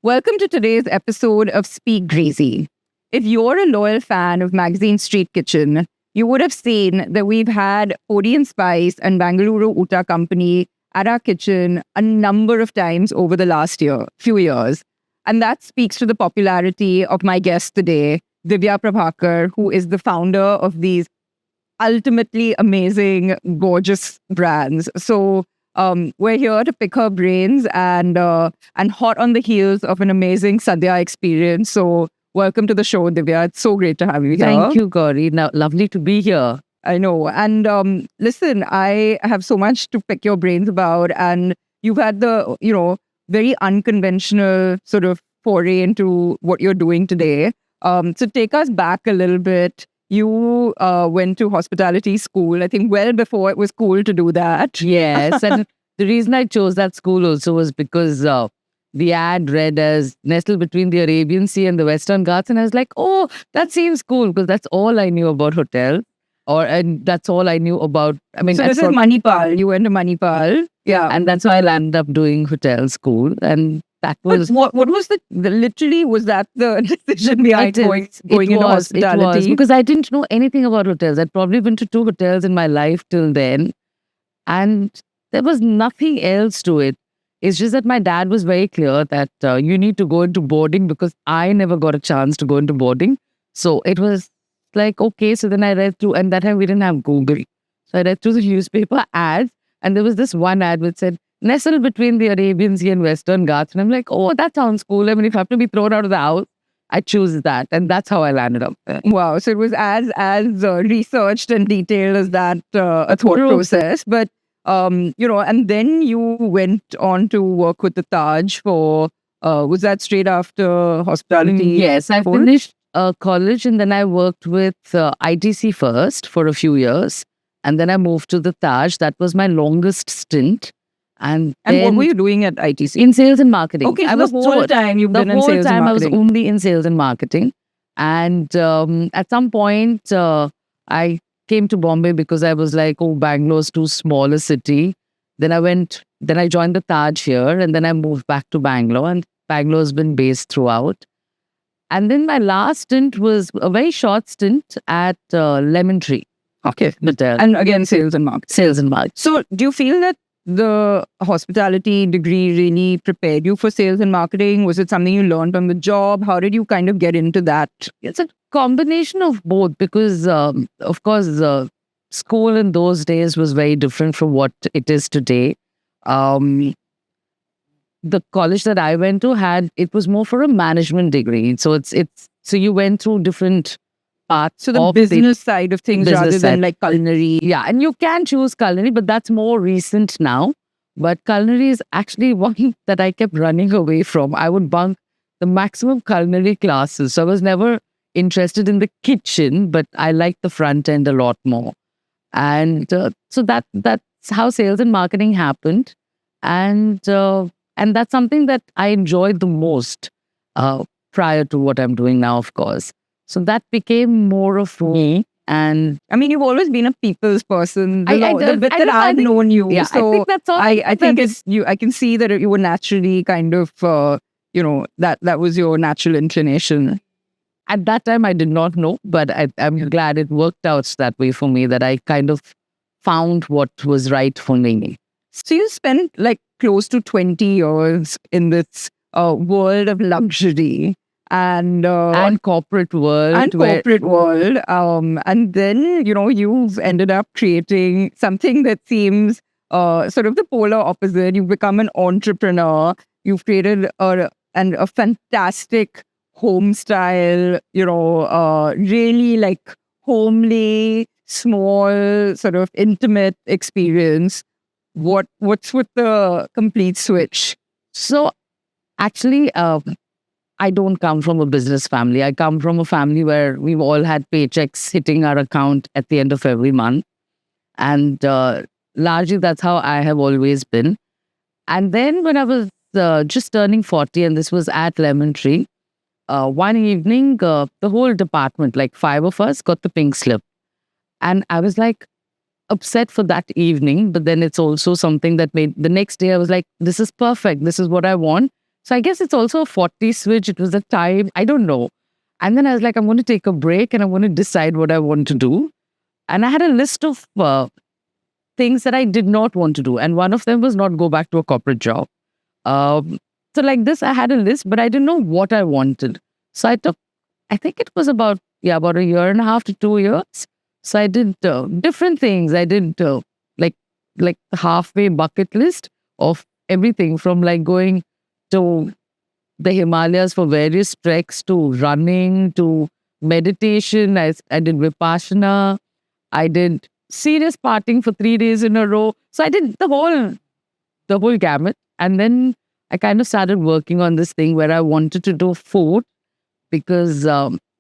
Welcome to today's episode of Speak Greasy. If you're a loyal fan of magazine Street Kitchen, you would have seen that we've had Podian Spice and Bengaluru Oota company at our kitchen a number of times over the last few years. And that speaks to the popularity of my guest today, Divya Prabhakar, who is the founder of these ultimately amazing, gorgeous brands. So we're here to pick her brains and hot on the heels of an amazing Sadhya experience. So welcome to the show, Divya. It's so great to have you here. Thank you, Gauri. Now, lovely to be here. I know. And listen, I have so much to pick your brains about. And you've had the, very unconventional sort of foray into what you're doing today. So take us back a little bit. You went to hospitality school, I think well before it was cool to do that. Yes. And the reason I chose that school also was because the ad read as nestled between the Arabian Sea and the Western Ghats. And I was like, oh, that seems cool because that's all I knew about hotels. And that's all I knew about. I mean, so this is Manipal. You went to Manipal. Yeah. And that's why I landed up doing hotel school. And that was... But what was literally, was that the decision behind going into hospitality? It was, because I didn't know anything about hotels. I'd probably been to 2 hotels in my life till then. And there was nothing else to it. It's just that my dad was very clear that you need to go into boarding because I never got a chance to go into boarding. So it was like, okay, so then I read through, and that time we didn't have Google. So I read through the newspaper ads, and there was this one ad which said, nestled between the Arabian Sea and Western Ghats. And I'm like, oh, that sounds cool. I mean, if I have to be thrown out of the house, I choose that. And that's how I landed up there. Wow. So it was as researched and detailed as that a thought process. But, and then you went on to work with the Taj for, was that straight after hospitality? Yes, I finished college and then I worked with ITC first for a few years. And then I moved to the Taj. That was my longest stint. And what were you doing at ITC? In sales and marketing. Okay, so the whole time you've been in sales and marketing. The whole time I was only in sales and marketing. And at some point, I came to Bombay because I was like, oh, Bangalore's too small a city. Then I joined the Taj here and then I moved back to Bangalore. And Bangalore's been based throughout. And then my last stint was a very short stint at Lemon Tree. Okay. And again, sales and marketing. Sales and marketing. So do you feel that the hospitality degree really prepared you for sales and marketing? Was it something you learned on the job? How did you kind of get into that? It's a combination of both because, of course, school in those days was very different from what it is today. The college that I went to it was more for a management degree. So so you went through different parts. So the business side of things rather than like culinary. Yeah, and you can choose culinary, but that's more recent now. But culinary is actually one that I kept running away from. I would bunk the maximum culinary classes. So I was never interested in the kitchen, but I liked the front end a lot more. And so that's how sales and marketing happened. And that's something that I enjoyed the most prior to what I'm doing now, of course. So that became more of me. And I mean, you've always been a people's person. The bit that I've known you. Yeah, so I think that's all. I think it's you. I can see that you were naturally kind of, that was your natural inclination. At that time, I did not know, but I'm glad it worked out that way for me, that I kind of found what was right for me. So you spent like close to 20 years in this world of luxury and corporate world. And then, you've ended up creating something that seems sort of the polar opposite. You've become an entrepreneur. You've created a fantastic home style, really like homely, small, sort of intimate experience. What's with the complete switch? So actually, I don't come from a business family. I come from a family where we've all had paychecks hitting our account at the end of every month. And largely that's how I have always been. And then when I was just turning 40, and this was at Lemon Tree, one evening, the whole department, like 5 of us, got the pink slip. And I was like upset for that evening, but then it's also something that made the next day I was like, this is perfect. This is what I want. So I guess it's also a 40 switch. It was a time, I don't know. And then I was like, I'm going to take a break and I want to decide what I want to do. And I had a list of things that I did not want to do. And one of them was not go back to a corporate job. So like this, I had a list, but I didn't know what I wanted. So I took, I think it was about a year and a half to 2 years. So I did different things. I did like like the halfway bucket list of everything from like going to the Himalayas for various treks to running to meditation. I did Vipassana. I did serious partying for 3 days in a row. So I did the whole gamut. And then I kind of started working on this thing where I wanted to do food because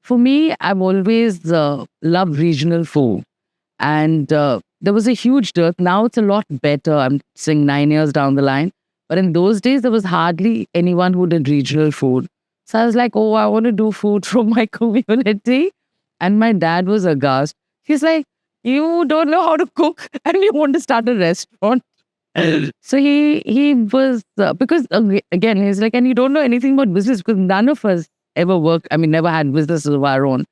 for me, I've always loved regional food. And there was a huge dearth. Now it's a lot better. I'm saying 9 years down the line. But in those days, there was hardly anyone who did regional food. So I was like, oh, I want to do food from my community. And my dad was aghast. He's like, you don't know how to cook and you want to start a restaurant. So he was because again he's like, and you don't know anything about business because none of us ever worked. I mean, never had businesses of our own.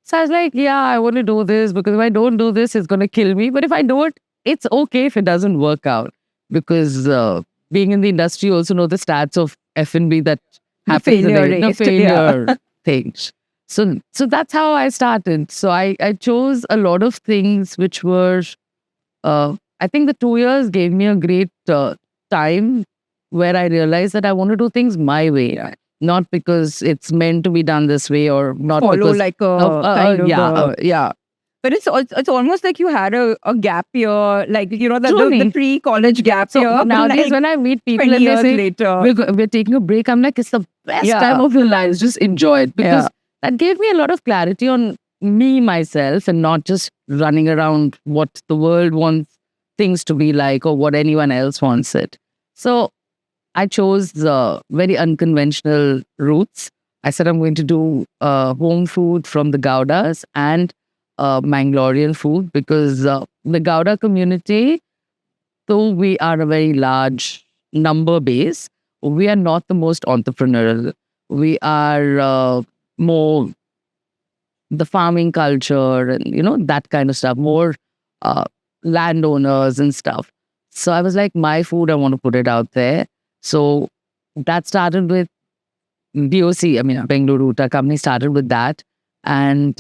So I was like, yeah, I want to do this because if I don't do this, it's gonna kill me. But if I do it, it's okay if it doesn't work out because being in the industry, you also know the stats of F&B that The happens in failure the rate. failure things. So that's how I started. So I chose a lot of things which were I think the 2 years gave me a great time where I realized that I want to do things my way, not because it's meant to be done this way or not Follow because like a yeah. But it's almost like you had a gap year, like the truly. pre-college gap So year. but nowadays, like when I meet people 20 and they years say later, we're taking a break, I'm like, it's the best Yeah. time of your lives. Just enjoy it because Yeah. that gave me a lot of clarity on me myself and not just running around what the world wants things to be like or what anyone else wants it. So I chose very unconventional routes. I said I'm going to do home food from the Gaudas and Mangalorean food because the Gauda community, though we are a very large number base, we are not the most entrepreneurial. We are more the farming culture and that kind of stuff, more uh, landowners and stuff. So I was like, my food, I want to put it out there. So that started with BOC. I mean, Bengaluru Oota company started with that, and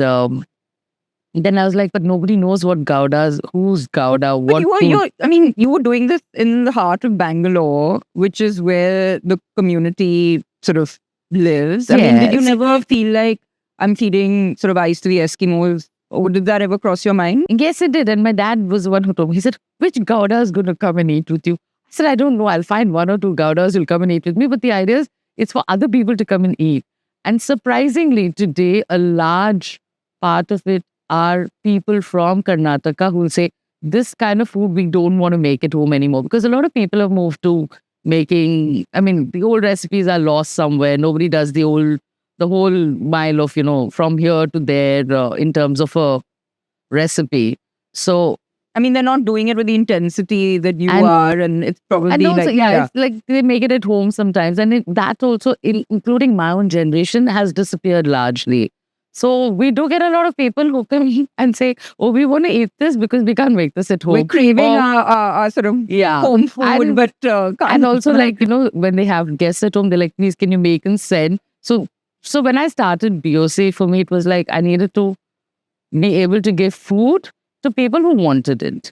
then I was like, but nobody knows what Gouda's, who's Gouda, but what food. you were doing this in the heart of Bangalore, which is where the community sort of lives. I mean, did you Yes. never feel like I'm feeding sort of ice to the Eskimos? Or did that ever cross your mind? Yes, it did. And my dad was the one who told me. He said, which Gouda is going to come and eat with you? I said, I don't know. I'll find one or two Goudas who'll come and eat with me. But the idea is it's for other people to come and eat. And surprisingly, today, a large part of it are people from Karnataka who will say, this kind of food, we don't want to make at home anymore. Because a lot of people have moved to making, I mean, the old recipes are lost somewhere. Nobody does the whole mile of, from here to there in terms of a recipe. So, I mean, they're not doing it with the intensity that you And- are, and it's probably and also, like yeah, it's like they make it at home sometimes. And that also, including my own generation, has disappeared largely. So we do get a lot of people who come and say, oh, we want to eat this because we can't make this at home. we're craving Or- our sort of yeah. home food, And- but can't. And also, like, when they have guests at home, they're like, please, can you make and send? So when I started BOC, for me, it was like I needed to be able to give food to people who wanted it.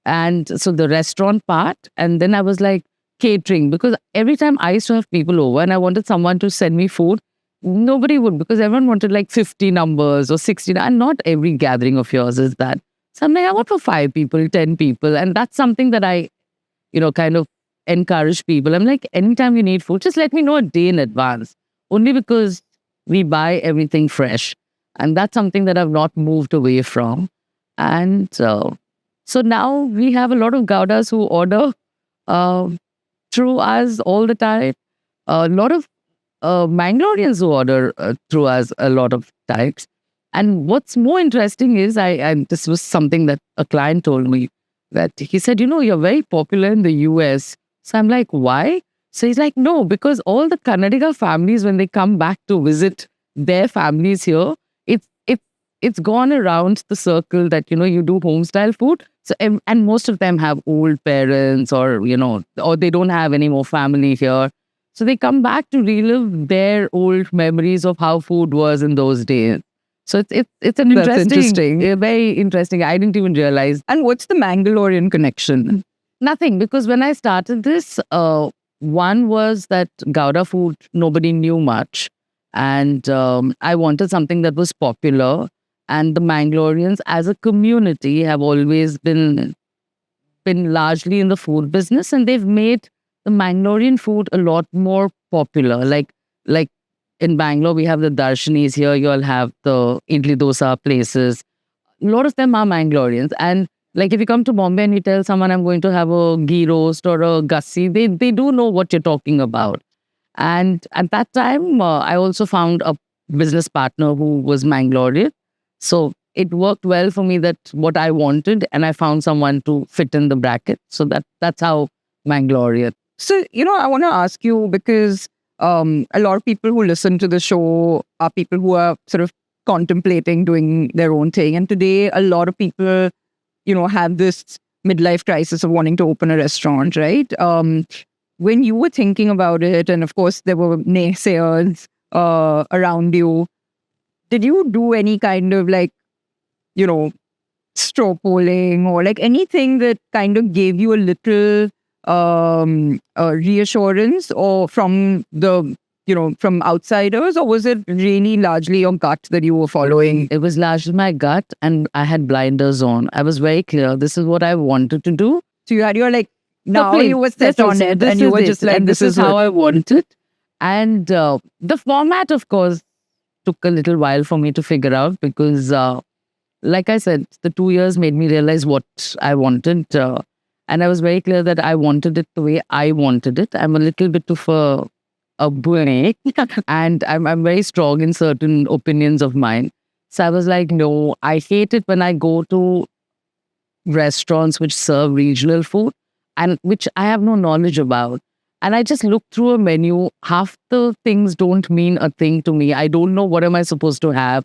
And so the restaurant part, and then I was like catering because every time I used to have people over and I wanted someone to send me food, nobody would because everyone wanted like 50 numbers or 60. And not every gathering of yours is that. So I'm like, I want for 5 people, 10 people. And that's something that I, kind of encourage people. I'm like, anytime you need food, just let me know a day in advance. Only because we buy everything fresh. And that's something that I've not moved away from. And so now we have a lot of Gaudas who order uh, through us all the time. A lot of Mangaloreans who order through us a lot of times. And what's more interesting is, this was something that a client told me, that he said, you're very popular in the US. So I'm like, why? So he's like, no, because all the Kannadiga families, when they come back to visit their families here, it's gone around the circle that, you do home style food. So, and most of them have old parents, or, or they don't have any more family here. So they come back to relive their old memories of how food was in those days. So it's an That's interesting. very interesting. I didn't even realize. And what's the Mangalorean connection? Nothing, because when I started this, one was that Gouda food, nobody knew much. And I wanted something that was popular. And the Mangaloreans as a community have always been largely in the food business, and they've made the Mangalorean food a lot more popular. Like in Bangalore, we have the Darshanis. Here you'll have the idli dosa places. A lot of them are Mangaloreans. And like if you come to Bombay and you tell someone I'm going to have a ghee roast or a gussi, they do know what you're talking about. And at that time, I also found a business partner who was Mangalorean. So it worked well for me, that what I wanted, and I found someone to fit in the bracket. So that's how Mangalorean. So, I want to ask you, because a lot of people who listen to the show are people who are sort of contemplating doing their own thing. And today, a lot of people, have this midlife crisis of wanting to open a restaurant, right? When you were thinking about it, and of course, there were naysayers around you, did you do any kind of straw polling, or like anything that kind of gave you a little reassurance, or from from outsiders, or was it really largely your gut that you were following? It was largely my gut, and I had blinders on. I was very clear. This is what I wanted to do. So you're like, now you were set on it, and you were just like, this is how I want it. And the format, of course, took a little while for me to figure out, because like I said, the 2 years made me realize what I wanted. And I was very clear that I wanted it the way I wanted it. I'm a little bit of a break, and I'm very strong in certain opinions of mine. So I was like, no, I hate it when I go to restaurants which serve regional food and which I have no knowledge about. And I just look through a menu. Half the things don't mean a thing to me. I don't know what am I supposed to have.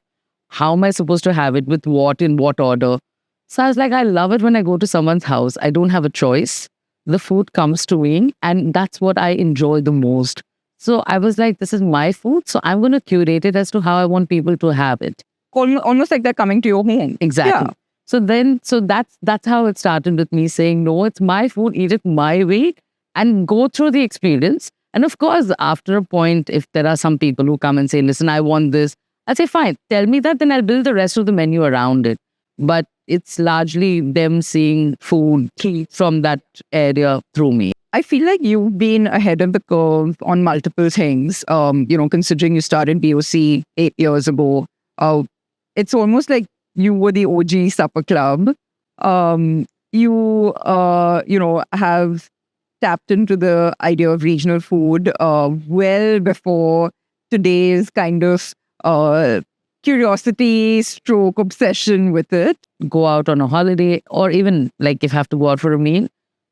How am I supposed to have it, with what, in what order? So I was like, I love it when I go to someone's house. I don't have a choice. The food comes to me, and that's what I enjoy the most. So I was like, this is my food, so I'm going to curate it as to how I want people to have it. Almost like they're coming to your home. Exactly. Yeah. So that's how it started, with me saying, no, it's my food, eat it my way, and go through the experience. And of course, after a point, if there are some people who come and say, listen, I want this, I'll say, fine, tell me that, then I'll build the rest of the menu around it. But it's largely them seeing food from that area through me. I feel like you've been ahead of the curve on multiple things. Considering you started BOC 8 years ago, it's almost like you were the OG supper club. You have tapped into the idea of regional food well before today's kind of curiosity stroke obsession with it. Go out on a holiday, or even like if I have to go out for a meal,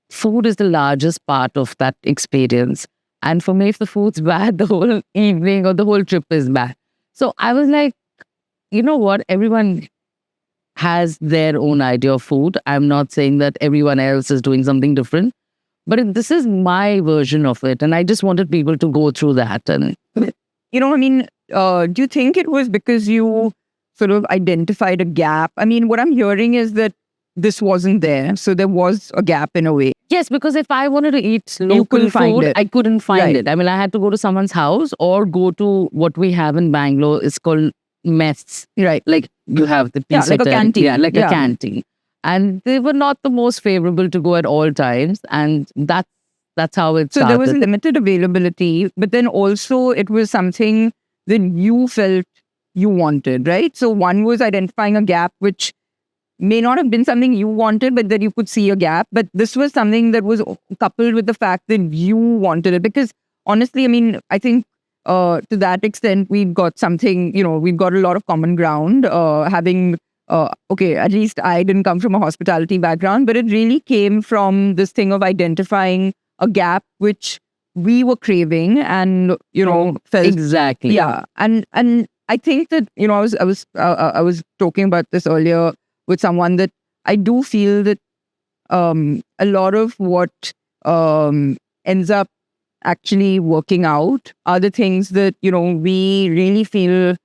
food is the largest part of that experience. And for me, if the food's bad, the whole evening or the whole trip is bad. So I was like, you know what? Everyone has their own idea of food. I'm not saying that everyone else is doing something different, but this is my version of it. And I just wanted people to go through that. And do you think it was because you sort of identified a gap? I mean, what I'm hearing is that this wasn't there. So there was a gap in a way. Yes, because if I wanted to eat local food, I couldn't find it. I mean, I had to go to someone's house or go to what we have in Bangalore. It's called mess. Right. Like you have the pizza. Like a canteen. Yeah, like a canteen. And they were not the most favorable to go at all times. And that's how it started. So there was limited availability, but then also it was something that you felt you wanted, right? So one was identifying a gap, which may not have been something you wanted, but that you could see a gap. But this was something that was coupled with the fact that you wanted it. Because honestly, I mean, I think to that extent, we've got something, we've got a lot of common ground. Okay, at least I didn't come from a hospitality background, but it really came from this thing of identifying a gap which we were craving and, felt. Exactly. Yeah. And I think that, I was talking about this earlier with someone that I do feel that a lot of what ends up actually working out are the things that, we really feel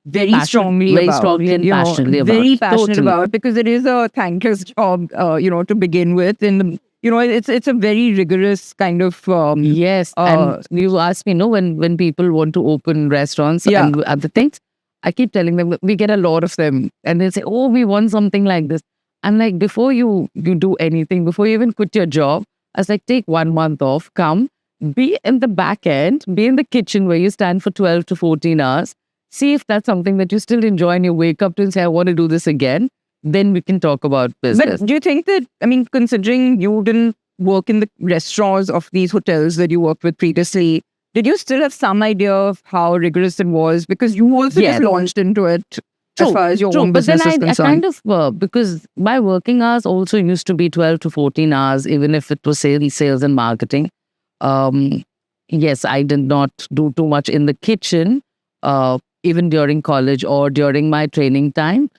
very strongly very about. strongly and passionately about. Very passionate Totally. about, because it is a thankless job, to begin with. And, it's a very rigorous kind of... Yes. And you ask me, when people want to open restaurants and other things, I keep telling them, we get a lot of them. And they say, oh, we want something like this. I'm like, before you do anything, before you even quit your job, I was like, take 1 month off, come, be in the back end, be in the kitchen where you stand for 12 to 14 hours. See if that's something that you still enjoy and you wake up to and say, I want to do this again. Then we can talk about business. But do you think that, considering you didn't work in the restaurants of these hotels that you worked with previously, did you still have some idea of how rigorous it was? Because you also just launched into it as far as your own business is concerned. I kind of, because my working hours also used to be 12 to 14 hours, even if it was sales and marketing. Yes, I did not do too much in the kitchen, even during college or during my training time.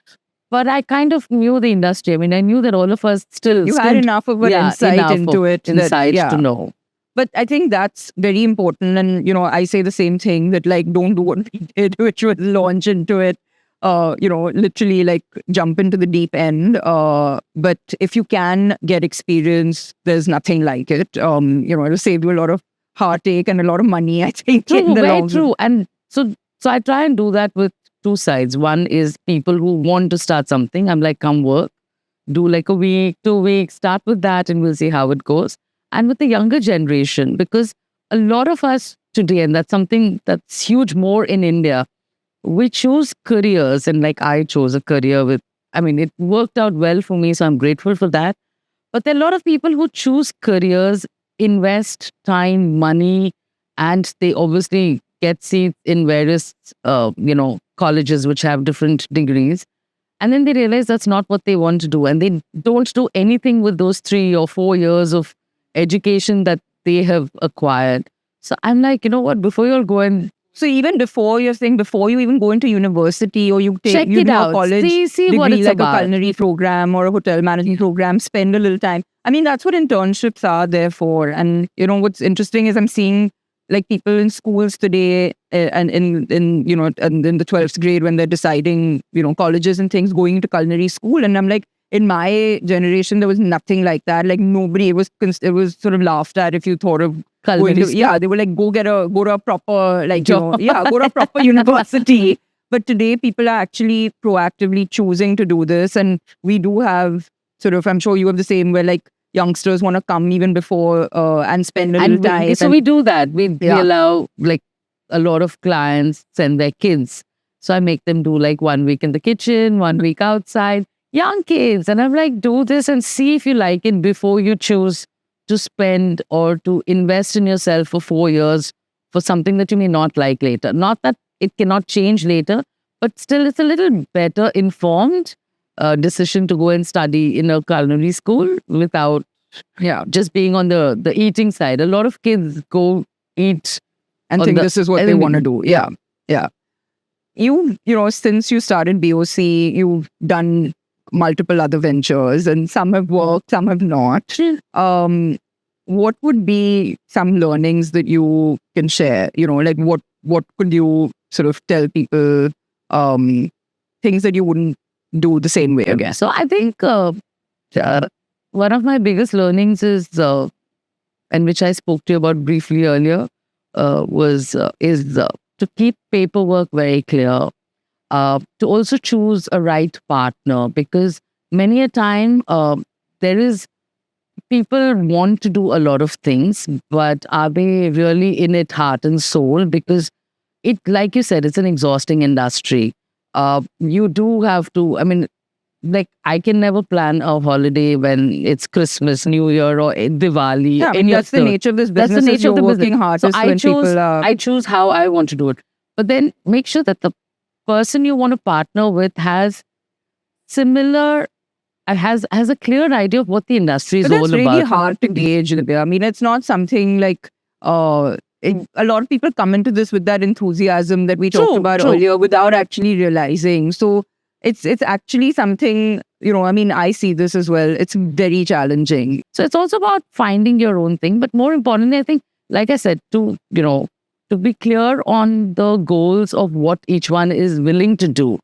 But I kind of knew the industry. I knew that all of us still... You had enough of an insight into it. To know. But I think that's very important. And, I say the same thing, that don't do what we did, which was launch into it, literally jump into the deep end. But if you can get experience, there's nothing like it. It'll save you a lot of heartache and a lot of money, I think. Very true. And so I try and do that with two sides. One is people who want to start something. I'm like, come work, do a week, 2 weeks, start with that and we'll see how it goes. And with the younger generation, because a lot of us today, and that's something that's huge more in India, we choose careers. And I chose a career with, it worked out well for me. So I'm grateful for that. But there are a lot of people who choose careers, invest time, money, and they obviously get seats in various, colleges which have different degrees. And then they realize that's not what they want to do. And they don't do anything with those 3 or 4 years of education that they have acquired. So I'm like, you know what, before you all go and... So even before you're saying, before you even go into university or you take it out, a college see degree, what it's about. A culinary program or a hotel management program, spend a little time. That's what internships are there for. And what's interesting is I'm seeing people in schools today and in the 12th grade when they're deciding, colleges and things, going into culinary school. And I'm like, in my generation, there was nothing like that. Nobody, it was sort of laughed at if you thought of going to, they were like, go to a proper, go to a proper university. But today, people are actually proactively choosing to do this. And we do have I'm sure you have the same, where youngsters want to come even before and spend a little time. So we do that. We allow a lot of clients send their kids. So I make them do 1 week in the kitchen, 1 week outside. Young kids. And I'm like, do this and see if you like it before you choose to spend or to invest in yourself for 4 years for something that you may not like later. Not that it cannot change later, but still it's a little better informed decision to go and study in a culinary school without just being on the eating side. A lot of kids go eat and think this is what they want to do. Yeah. You since you started BOC, you've done multiple other ventures, and some have worked, some have not. What would be some learnings that you can share? What could you sort of tell people, things that you wouldn't do the same way again? So I think one of my biggest learnings is, and which I spoke to you about briefly earlier, is to keep paperwork very clear. To also choose a right partner, because many a time there is people want to do a lot of things, but are they really in it heart and soul? Because it, like you said, it's an exhausting industry. You do have to, like I can never plan a holiday when it's Christmas, New Year, or Diwali. Yeah, I mean, Any of that's the nature of this that's the business. Is nature you're of the business. working So hardest when people are. I choose how I want to do it. But then make sure that the person you want to partner with has similar has a clear idea of what the industry is But that's all really about. hard to gauge, Divya. I mean, it's not something like a lot of people come into this with that enthusiasm that we talked about True. earlier without actually realizing. So it's actually something, I mean, I see this as well. It's very challenging. So it's also about finding your own thing. But more importantly, I think, like I said, to be clear on the goals of what each one is willing to do.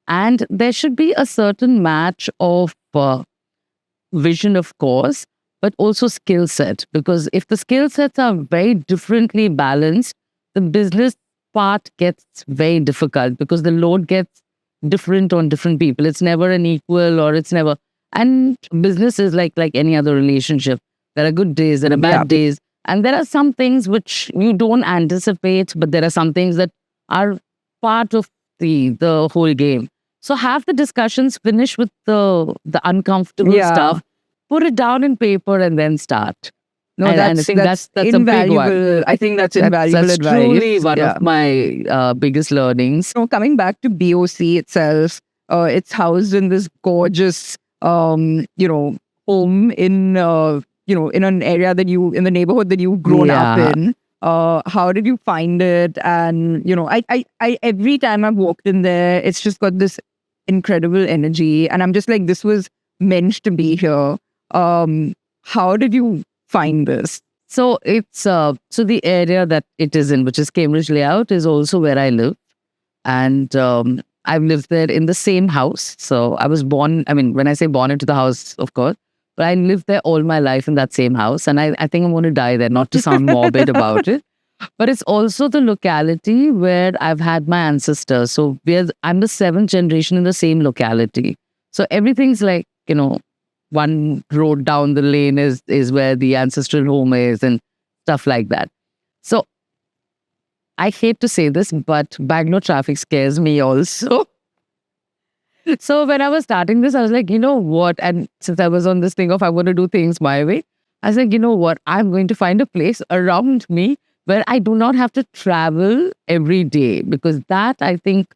And there should be a certain match of vision, of course, but also skill set. Because if the skill sets are very differently balanced, the business part gets very difficult because the load gets different on different people. It's never an equal, or it's never. And business is like any other relationship. There are good days, there are bad days, and there are some things which you don't anticipate, but there are some things that are part of the whole game. So have the discussions, finish with the uncomfortable Yeah. stuff, put it down in paper, and then start. No, And I that's think that's a big invaluable. one. I think that's invaluable That's advice. truly one Yeah. of my biggest learnings. Coming back to BOC itself, it's housed in this gorgeous, home in, in an area in the neighborhood that you've grown up Yeah. in. How did you find it? And, I every time I've walked in there, it's just got this incredible energy. And I'm just like, this was meant to be here. How did you find this? So it's so the area that it is in, which is Cambridge Layout, is also where I live, and I've lived there in the same house. So I was born. I mean, when I say born into the house, of course, but I lived there all my life in that same house, and I think I'm going to die there. Not to sound morbid about it, but it's also the locality where I've had my ancestors. So I'm the seventh generation in the same locality. So everything's like, one road down the lane is where the ancestral home is and stuff like that. So I hate to say this, but Bangalore traffic scares me also. So when I was starting this, I was like, you know what? And since I was on this thing of I want to do things my way, I was like, you know what? I'm going to find a place around me where I do not have to travel every day, because that, I think,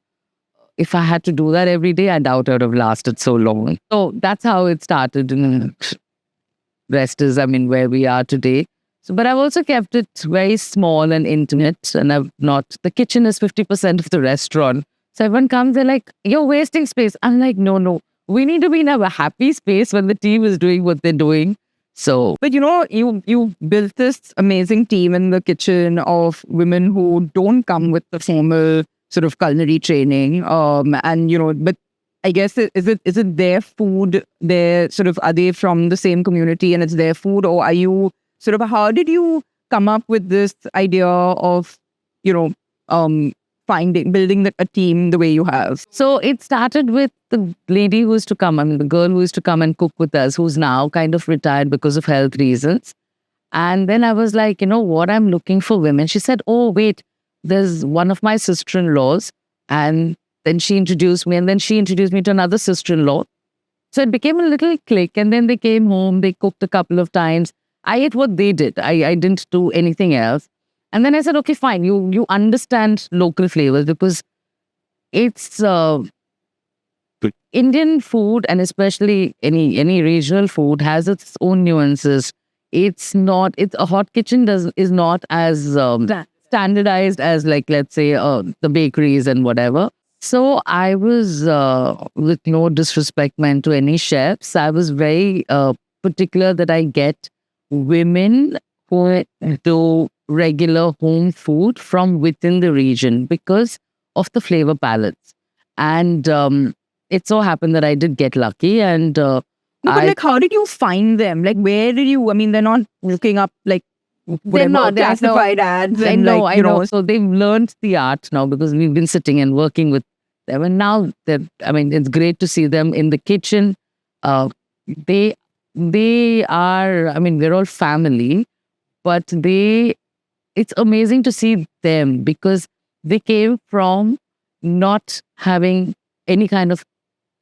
if I had to do that every day, I doubt I would have lasted so long. So that's how it started. And rest is, where we are today. So, but I've also kept it very small and intimate. And the kitchen is 50% of the restaurant. So everyone comes, they're like, you're wasting space. I'm like, no. We need to be in a happy space when the team is doing what they're doing. So, but you built this amazing team in the kitchen of women who don't come with the formal sort of culinary training. But I guess is it their food? Are they from the same community and it's their food, or are you how did you come up with this idea of building a team the way you have? So it started with the lady who used to come, the girl who used to come and cook with us, who's now kind of retired because of health reasons. And then I was like, what, I'm looking for women. She said, oh, wait, there's one of my sister-in-laws. And then she introduced me, and then she introduced me to another sister-in-law. So it became a little clique. And then they came home, they cooked a couple of times. I ate what they did. I didn't do anything else. And then I said, okay, fine. You understand local flavors, because it's Indian food, and especially any regional food, has its own nuances. It's a hot kitchen is not as standardized as, like, let's say, the bakeries and whatever. So I was, with no disrespect meant to any chefs, I was very particular that I get women who do regular home food from within the region because of the flavor palettes. And it so happened that I did get lucky. And but how did you find them? Like, where did you? They're not looking up they're not classified ads. I know. So they've learned the art now, because we've been sitting and working with them, and now it's great to see them in the kitchen. They are. We're all family, but it's amazing to see them, because they came from not having any kind of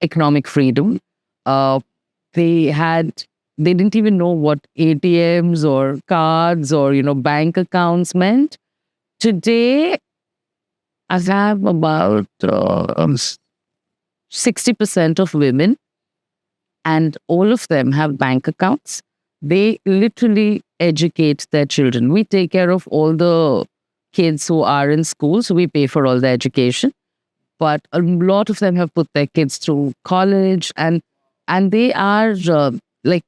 economic freedom. Uh, they had they didn't even know what ATMs or cards or bank accounts meant. Today, I have about 60% of women, and all of them have bank accounts. They literally educate their children. We take care of all the kids who are in school, so we pay for all the education. But a lot of them have put their kids through college, and they are like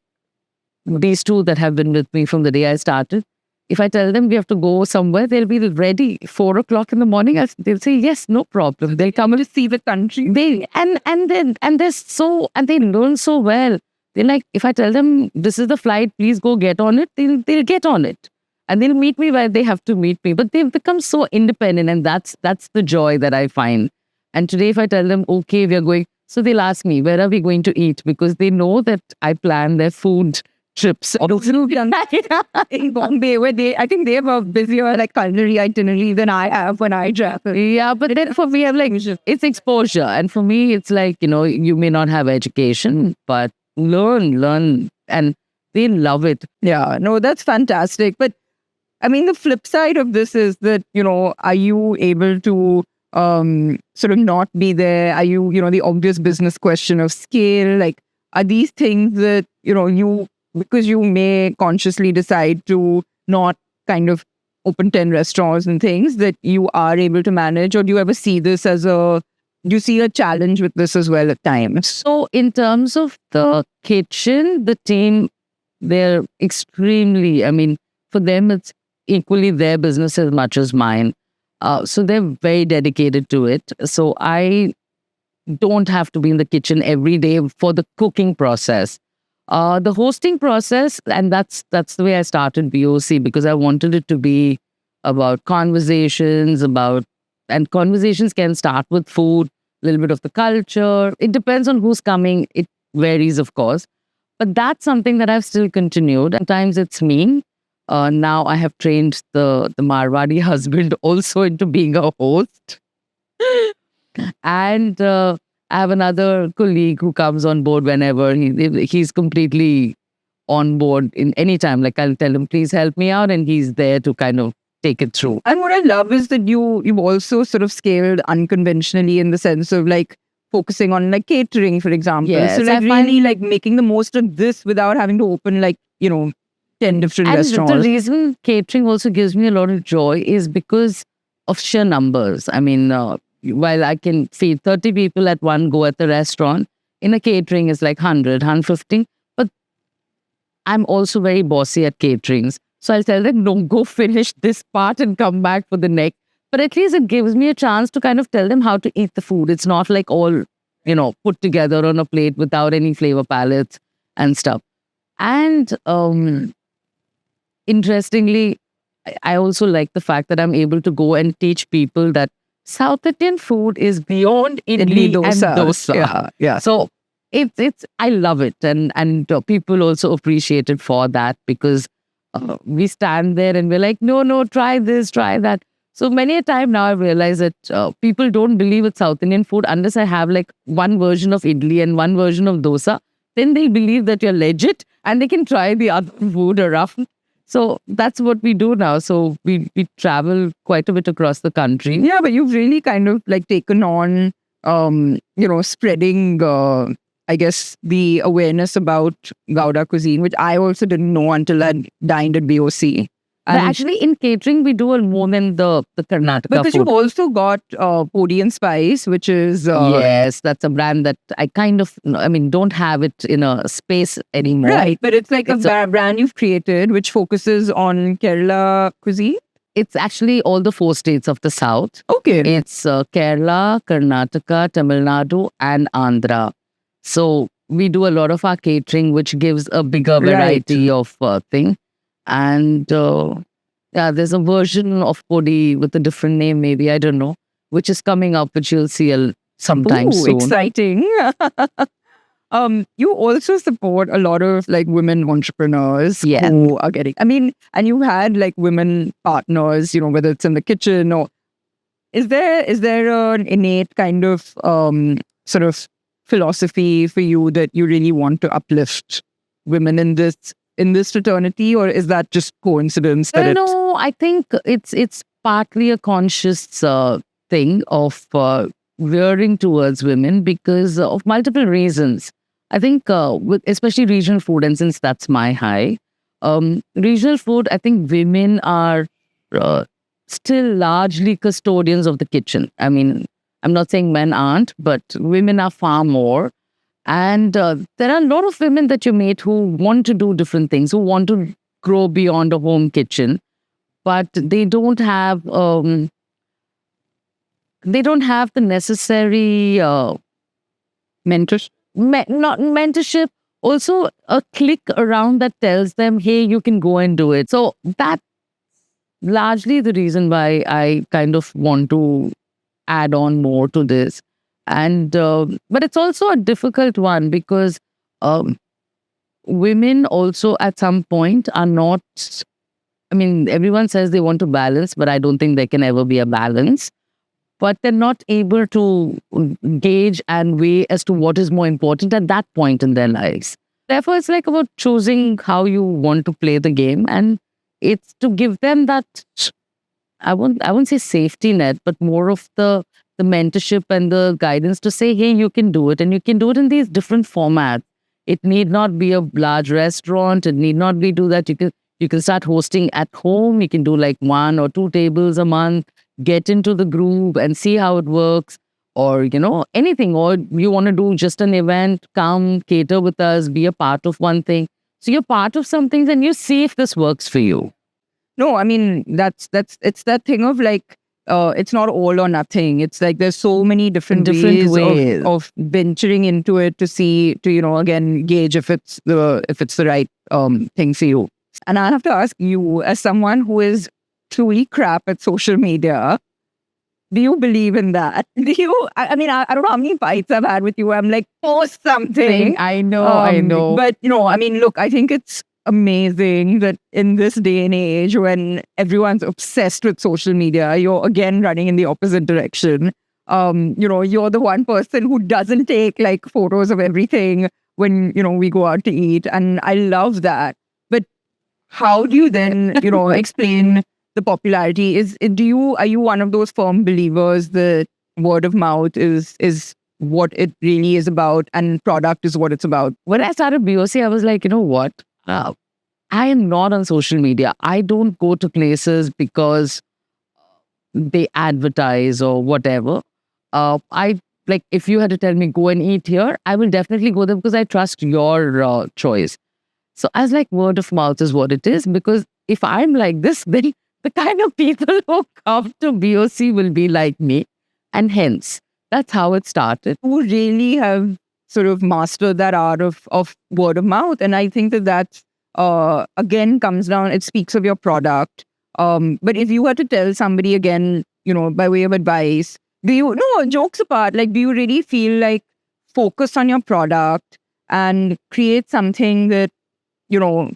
these two that have been with me from the day I started. If I tell them we have to go somewhere, they'll be ready 4 o'clock in the morning. They'll say yes, no problem. They'll come and see the country. They learn so well. They're like, if I tell them this is the flight, please go get on it. They'll get on it, and they'll meet me where they have to meet me. But they've become so independent, and that's the joy that I find. And today, if I tell them, okay, we are going, so they'll ask me, where are we going to eat? Because they know that I plan their food trips. In Bombay, where I think they have a busier like culinary itinerary than I have when I travel. Yeah, but then for me, I'm like, it's exposure. And for me, it's like, you may not have education, but learn, and they love it. Yeah, no, that's fantastic. But I mean, the flip side of this is that, are you able to sort of not be there? Are you, the obvious business question of scale? Like, are these things that, because you may consciously decide to not kind of open 10 restaurants and things, that you are able to manage? Or do you ever see this do you see a challenge with this as well at times? So in terms of the kitchen, the team, they're extremely, for them, it's equally their business as much as mine. So they're very dedicated to it. So I don't have to be in the kitchen every day for the cooking process. The hosting process, and that's the way I started BOC, because I wanted it to be about conversations, and conversations can start with food, a little bit of the culture. It depends on who's coming. It varies, of course. But that's something that I've still continued. Sometimes it's me. Now I have trained the Marwadi husband also into being a host. And I have another colleague who comes on board whenever he's completely on board in any time. Like I'll tell him, please help me out, and he's there to kind of take it through. And what I love is that you've also sort of scaled unconventionally in the sense of like focusing on like catering, for example. Yes, so like really like making the most of this without having to open like 10 different restaurants. The reason catering also gives me a lot of joy is because of sheer numbers. While I can feed 30 people at one go at the restaurant, in a catering is like 100, 150. But I'm also very bossy at caterings. So I'll tell them, no, go finish this part and come back for the next. But at least it gives me a chance to kind of tell them how to eat the food. It's not like all, put together on a plate without any flavor palettes and stuff. And interestingly, I also like the fact that I'm able to go and teach people that South Indian food is beyond idli and dosa. Yeah. So it's I love it, and people also appreciate it for that, because we stand there and we're like, no, try this, try that. So many a time now I realize that people don't believe it's South Indian food unless I have like one version of idli and one version of dosa. Then they believe that you're legit and they can try the other food around. So that's what we do now. So we travel quite a bit across the country. Yeah, but you've really kind of like taken on, spreading, I guess, the awareness about Gouda cuisine, which I also didn't know until I dined at BOC. But actually, in catering, we do more than the Karnataka because food. you've also got Podian Spice, which is... yes, that's a brand that I kind of, don't have it in a space anymore. Right, but it's like a brand you've created which focuses on Kerala cuisine. It's actually all the 4 states of the south. Okay. It's Kerala, Karnataka, Tamil Nadu, and Andhra. So we do a lot of our catering, which gives a bigger variety of thing. And there's a version of Podi with a different name, maybe, I don't know, which is coming up, which you'll see sometime soon. Exciting. You also support a lot of like women entrepreneurs who are getting, and you had like women partners, whether it's in the kitchen or is there an innate kind of sort of philosophy for you that you really want to uplift women in this fraternity, or is that just coincidence that No, I think it's partly a conscious thing of veering towards women because of multiple reasons. I think with especially regional food, and since that's my high, regional food, I think women are uh, still largely custodians of the kitchen. I mean, I'm not saying men aren't, but women are far more. And there are a lot of women that you meet who want to do different things, who want to grow beyond a home kitchen, but they don't have the necessary mentors? not mentorship, also a click around that tells them, hey, you can go and do it. So that's largely the reason why I kind of want to add on more to this. And but it's also a difficult one because um, women also at some point are not, I mean, everyone says they want to balance, but I don't think there can ever be a balance. But they're not able to gauge and weigh as to what is more important at that point in their lives. Therefore, it's like about choosing how you want to play the game, and it's to give them that, I won't say safety net, but more of the mentorship and the guidance to say, hey, you can do it, and you can do it in these different formats. It need not be a large restaurant. It need not be do that. You can start hosting at home. You can do like 1 or 2 tables a month. Get into the groove and see how it works, or anything. Or you want to do just an event, come cater with us, be a part of one thing. So you're part of something, and you see if this works for you. No, I mean it's that thing of like it's not all or nothing. It's like there's so many different ways. Of venturing into it to see again gauge if it's the right thing for you. And I have to ask you, as someone who is truly crap at social media, do you believe in that? Do you? I mean, I don't know how many fights I've had with you. I'm like, post something. I know. But I mean, look, I think it's amazing that in this day and age when everyone's obsessed with social media, you're again running in the opposite direction. You're the one person who doesn't take like photos of everything when we go out to eat, and I love that. But how do you then explain the popularity? Are you one of those firm believers that word of mouth is what it really is about and product is what it's about? When I started BOC, I was like, you know what? I am not on social media. I don't go to places because they advertise or whatever. I like if you had to tell me go and eat here, I will definitely go there because I trust your choice. So I was like, word of mouth is what it is, because if I'm like this, then the kind of people who come to BOC will be like me. And hence, that's how it started. Who really have sort of mastered that art of word of mouth. And I think that again comes down, it speaks of your product. But if you were to tell somebody again, by way of advice, jokes apart, like, do you really feel like focus on your product and create something that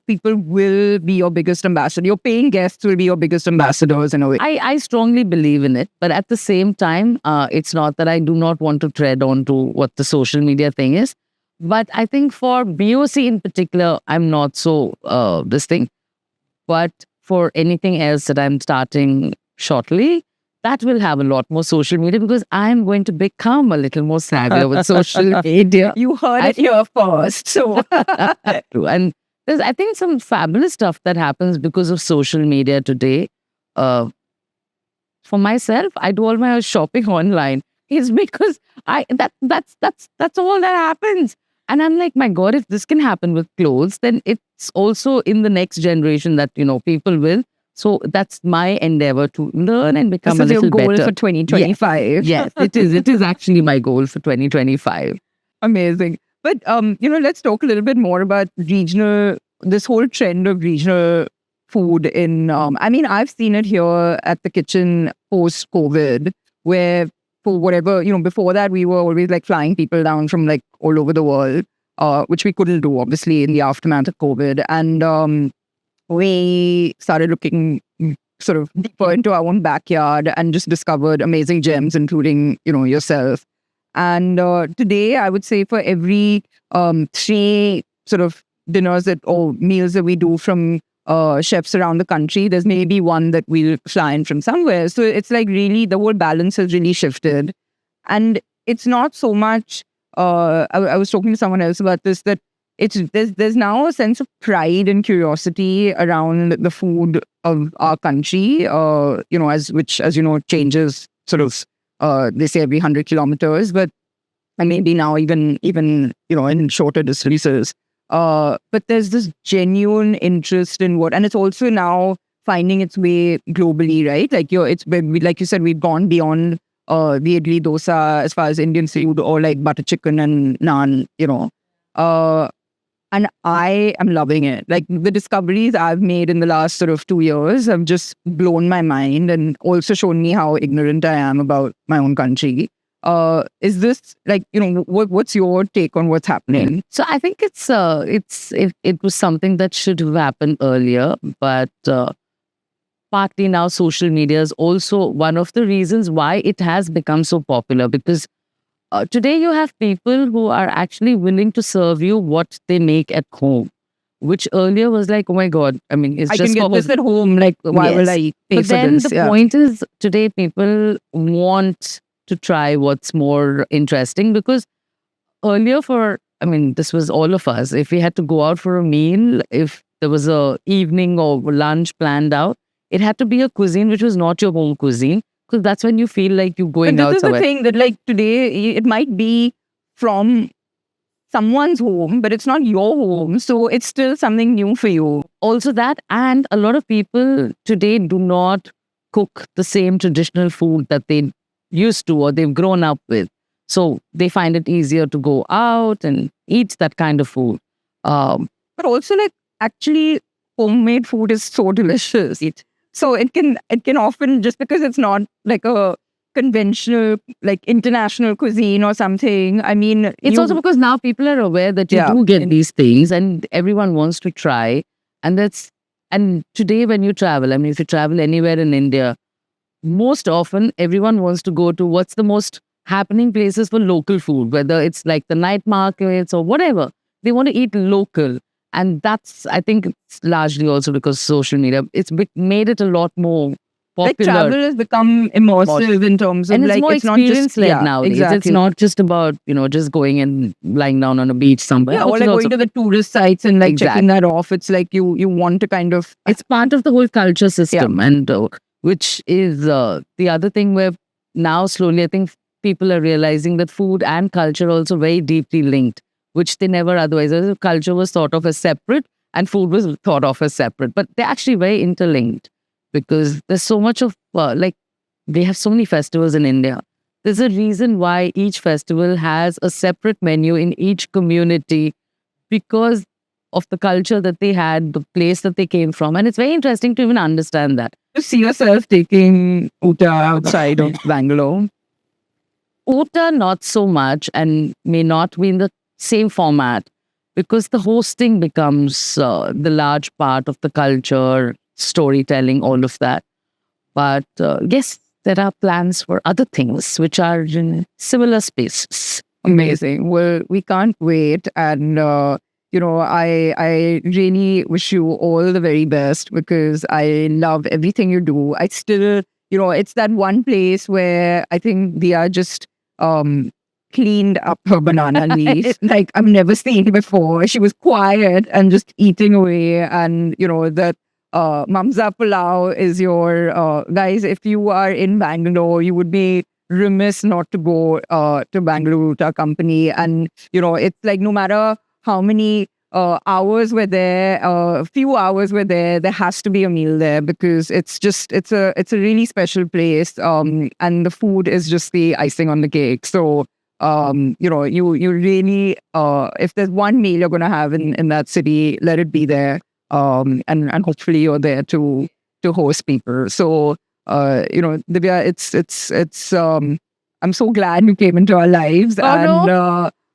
people will be your biggest ambassador. Your paying guests will be your biggest ambassadors in a way. I strongly believe in it. But at the same time, it's not that I do not want to tread on to what the social media thing is. But I think for BOC in particular, I'm not so this thing. But for anything else that I'm starting shortly, that will have a lot more social media because I'm going to become a little more savvy with social media. You heard it here first. So, and there's, I think, some fabulous stuff that happens because of social media today. For myself, I do all my shopping online. It's because that's all that happens. And I'm like, my God, if this can happen with clothes, then it's also in the next generation that people will. So that's my endeavor to learn and become a little better. This is your goal for 2025. Yes, it is. It is actually my goal for 2025. Amazing. But, let's talk a little bit more about this whole trend of regional food I've seen it here at the kitchen post-COVID, where for whatever, before that, we were always like flying people down from like all over the world, which we couldn't do, obviously, in the aftermath of COVID. And we started looking sort of deeper into our own backyard and just discovered amazing gems, including, yourself. And today, I would say for every three sort of dinners or meals that we do from chefs around the country, there's maybe one that we'll fly in from somewhere. So it's like really the whole balance has really shifted. And it's not so much, I was talking to someone else about this, that there's now a sense of pride and curiosity around the food of our country, as you know, changes sort of, they say every 100 kilometers, but and maybe now even in shorter distances. But there's this genuine interest in and it's also now finding its way globally, right? Like you said, we've gone beyond the idli dosa as far as Indian food, or like butter chicken and naan, and I am loving it. Like the discoveries I've made in the last sort of 2 years have just blown my mind and also shown me how ignorant I am about my own country. Is this like, what's your take on what's happening? So I think it was something that should have happened earlier, but partly now social media is also one of the reasons why it has become so popular, because today you have people who are actually willing to serve you what they make at home, which earlier was like, oh my God, I mean, it's I just can get this at home. Like, why Yes. will I pay But for then this? the point is, today people want to try what's more interesting, because earlier this was all of us. If we had to go out for a meal, if there was a evening or lunch planned out, it had to be a cuisine which was not your home cuisine, because that's when you feel like you're going But out this is the somewhere. thing that like today it might be from someone's home, but it's not your home. So it's still something new for you. Also that, and a lot of people today do not cook the same traditional food that they used to or they've grown up with. So they find it easier to go out and eat that kind of food. But also like actually homemade food is so delicious. So it can often, just because it's not like a conventional like international cuisine or something. I mean, It's also because now people are aware that you do get these things and everyone wants to try. And today when you travel, I mean, if you travel anywhere in India, most often everyone wants to go to what's the most happening places for local food, whether it's like the night markets or whatever. They want to eat local. And that's, I think it's largely also because social media, made it a lot more like popular. travel has become immersive in terms of And it's like more it's not just experience-led nowadays. Exactly. It's not just about, just going and lying down on a beach somewhere. Yeah, or which like is going to the tourist sites and like checking Exactly. that off. It's like you want to kind of It's part of the whole culture system, and which is the other thing where now slowly I think people are realizing that food and culture are also very deeply linked, which they never otherwise. Culture was thought of as separate and food was thought of as separate, but they're actually very interlinked, because there's so much of they have so many festivals in India. There's a reason why each festival has a separate menu in each community, because of the culture that they had, the place that they came from. And it's very interesting to even understand that. you see yourself taking Oota outside of Bangalore. Oota, not so much, and may not be in the same format, because the hosting becomes the large part of the culture, storytelling, all of that. But yes, there are plans for other things which are in similar spaces. Amazing. Well, we can't wait. And, I really wish you all the very best, because I love everything you do. I still, it's that one place where I think they are just cleaned up her banana leaf like I've never seen before. She was quiet and just eating away. And, that Mamza Pulao is your, guys, if you are in Bangalore, you would be remiss not to go to Bangalore to our company. And, it's like no matter how many hours we're there, a few hours we're there has to be a meal there, because it's a really special place. And the food is just the icing on the cake. So, you really, if there's one meal you're going to have in that city, let it be there. And hopefully you're there to host people. So, Divya, it's I'm so glad you came into our lives.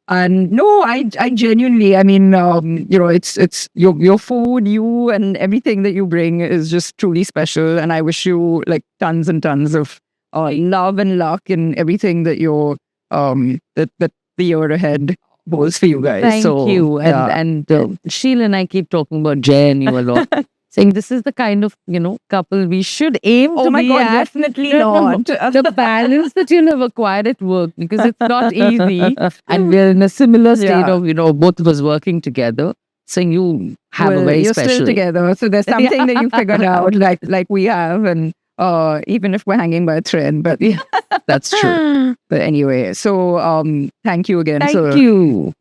And no, I genuinely, I mean, it's your food, you and everything that you bring is just truly special. And I wish you like tons and tons of love and luck in everything that you're that the year ahead holds for you guys. Thank So, you. And Sheila and I keep talking about Jay and you a lot. Saying this is the kind of, couple we should aim to oh my be God, at. definitely No, not. The balance that you'll have acquired at work, because it's not easy. And we're in a similar state Yeah. of, both of us working together. So you have a Well, very you're special... still together, so there's something that you figured out, like we have, and even if we're hanging by a thread. But Yeah, that's true. but anyway, so thank you again. Thank So you.